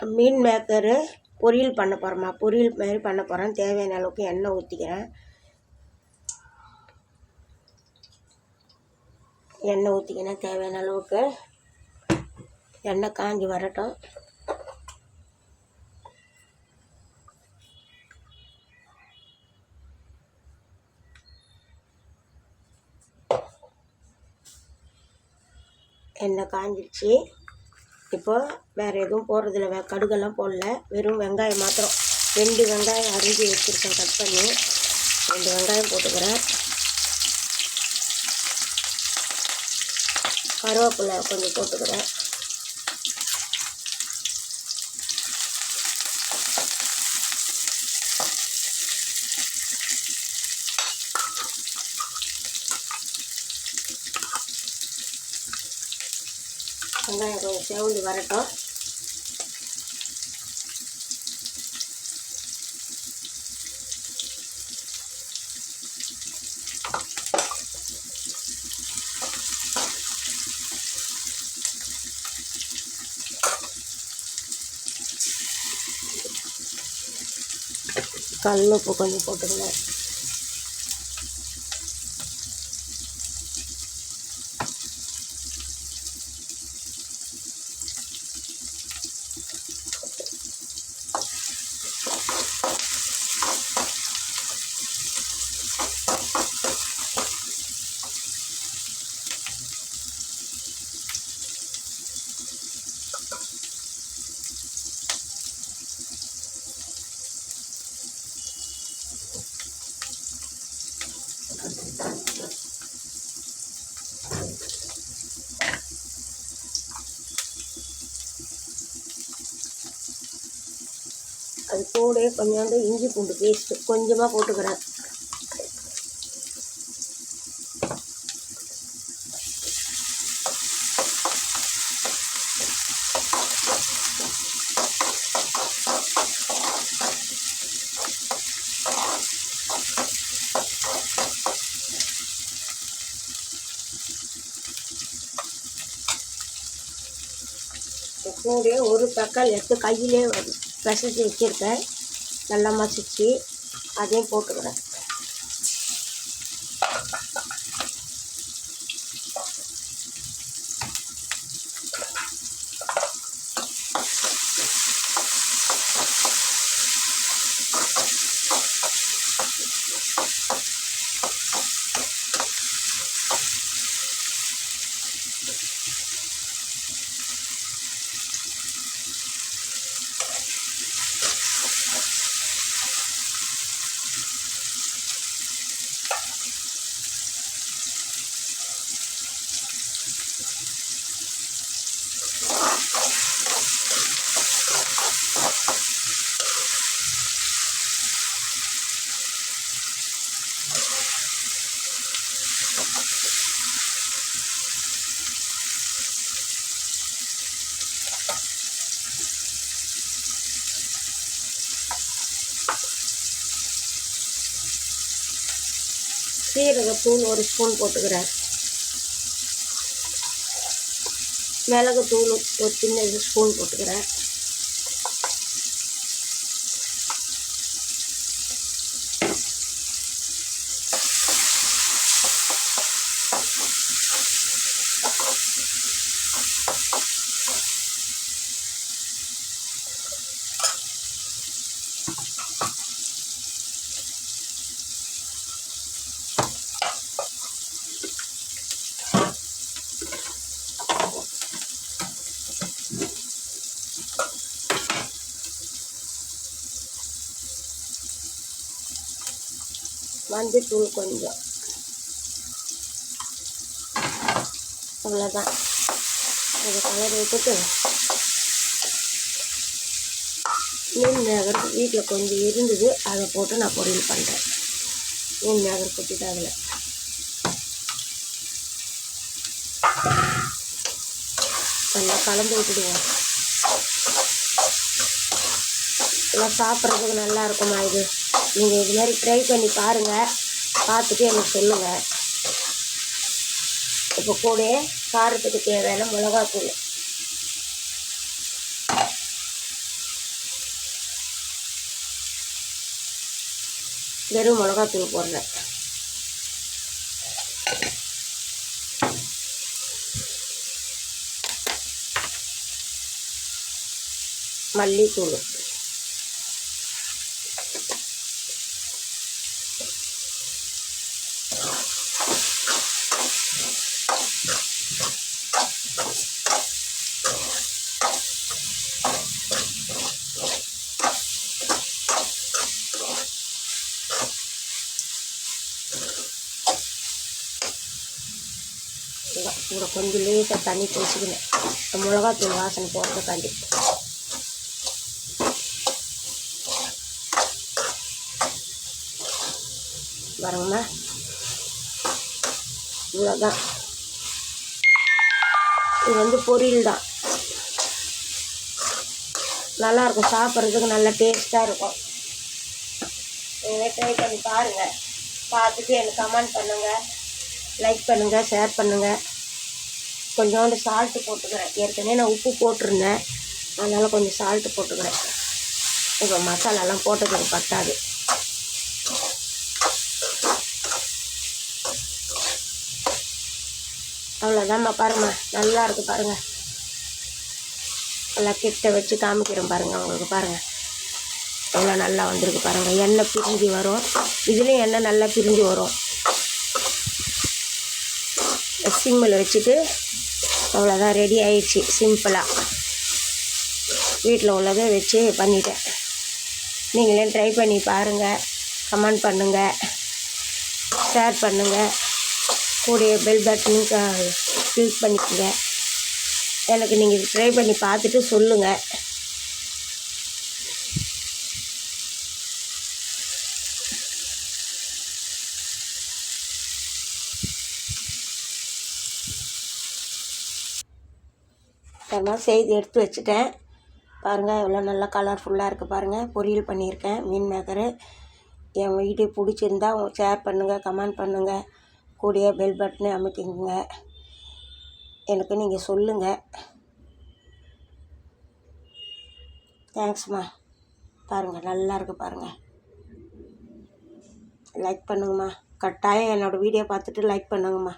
மீன் maker பொரியல் பண்ண போகிறோம்மா. பொரியல் மாதிரி பண்ண போகிறேன். தேவையான அளவுக்கு எண்ணெய் ஊற்றிக்கிறேன். எண்ணெய் ஊற்றிக்கினேன் தேவையான அளவுக்கு. எண்ணெய் காஞ்சி வரட்டும். எண்ணெய் காஞ்சிடுச்சு. இப்போது வேறு எதுவும் போடுறதில்ல. கடுகெல்லாம் போடல. வெறும் வெங்காயம் மாத்திரம் 2 வெங்காயம் அரிஞ்சு வச்சுருக்கேன். கட் பண்ணி 2 வெங்காயம் போட்டுக்கிறேன். கருவேப்பிலை கொஞ்சம் போட்டுக்கிறேன். வெங்காயம் கொஞ்சம் செவந்து வரட்டும். கல் உப்பு கொஞ்சம் போட்டுக்கிறேன். அது கூட கொஞ்சோண்டு இஞ்சி பூண்டு பேஸ்ட்டு கொஞ்சமாக போட்டுக்கிறேன். கூட ஒரு தக்காளி எடுத்து கையிலே பிசைச்சி வச்சுருக்கேன். நல்லா மசிச்சு அதையும் போட்டுக்கிறேன். சீரகத்தூள் 1 ஸ்பூன் போட்டுக்கிறேன். மிளகுத்தூள் ஒரு சின்ன ஸ்பூன் போட்டுக்கிறேன். மஞ்சத்தூள் கொஞ்சம், அவ்வளோதான். அதை கலர் விட்டுட்டு மீன் மேகர் வீட்டில் கொஞ்சம் இருந்தது, அதை போட்டு நான் பொரியல் பண்ணுறேன். மீன் மேகர் கொட்டிட்டு அதில் நல்லா கலந்து விட்டுடுவோம். எல்லாம் சாப்பிட்றதுக்கு நல்லா இருக்குமா இது? நீங்கள் இது மாதிரி ட்ரை பண்ணி பாருங்கள், பார்த்துட்டு எனக்கு சொல்லுங்கள். இப்போ கூட காரத்துக்கு தேவையான மிளகாத்தூள் வெறும் மிளகாத்தூள் போடுறேன். மல்லித்தூள், கூட கொஞ்சம் லேசாக தண்ணி தெளிச்சுக்கணும் மிளகாத்தூள் வாசனை போடுறதுக்காண்டி. பாருங்கம்மா, இவ்வளோதான். இது பொரியல் தான், நல்லாயிருக்கும், சாப்பிட்றதுக்கு நல்லா டேஸ்ட்டாக இருக்கும். நீங்களே ட்ரை பண்ணி பாருங்கள். பார்த்துட்டு எனக்கு கமெண்ட் பண்ணுங்கள், லைக் பண்ணுங்கள், ஷேர் பண்ணுங்கள். கொஞ்சோண்டு சால்ட்டு போட்டுக்கிறேன். ஏற்கனவே நான் உப்பு போட்டிருந்தேன், அதனால் கொஞ்சம் சால்ட்டு போட்டுக்கிறேன். இப்போ மசாலாலாம் போட்டதுக்கு பத்தாது. அவ்வளோதாம்மா. பாருங்கம்மா, நல்லா இருக்குது பாருங்கள். நல்லா கிட்ட வச்சு காமிக்கிறேன் பாருங்கள் உங்களுக்கு. பாருங்கள் எவ்வளோ நல்லா வந்திருக்கு பாருங்கள். எண்ணெய் பிரிஞ்சு வரும், இதுலேயும் எண்ணெய் நல்லா பிரிஞ்சு வரும். சிம்மில் வச்சுட்டு அவ்வளோதான், ரெடி ஆயிடுச்சு. சிம்பிளாக வீட்டில் உள்ளதை வச்சு பண்ணிட்டேன். நீங்களே ட்ரை பண்ணி பாருங்கள், கமெண்ட் பண்ணுங்கள், ஷேர் பண்ணுங்கள், கூடிய பெல் பட்டனும் கிளிக் பண்ணிக்கோங்க. எனக்கு நீங்கள் ட்ரை பண்ணி பார்த்துட்டு சொல்லுங்கள். அப்புறமா செய்து எடுத்து வச்சுட்டேன். பாருங்கள் எவ்வளோ நல்லா கலர்ஃபுல்லாக இருக்குது பாருங்கள். பொரியல் பண்ணியிருக்கேன், மீன் மேக்கரு. என் வீடியோ பிடிச்சிருந்தா ஷேர் பண்ணுங்கள், கமெண்ட் பண்ணுங்கள், கூடிய பெல் பட்டனை அமைக்கிங்க. எனக்கு நீங்கள் சொல்லுங்கள். தேங்க்ஸ்மா. பாருங்கள் நல்லா இருக்குது பாருங்கள். லைக் பண்ணுங்கம்மா, கட்டாயம் என்னோடய வீடியோ பார்த்துட்டு லைக் பண்ணுங்கம்மா.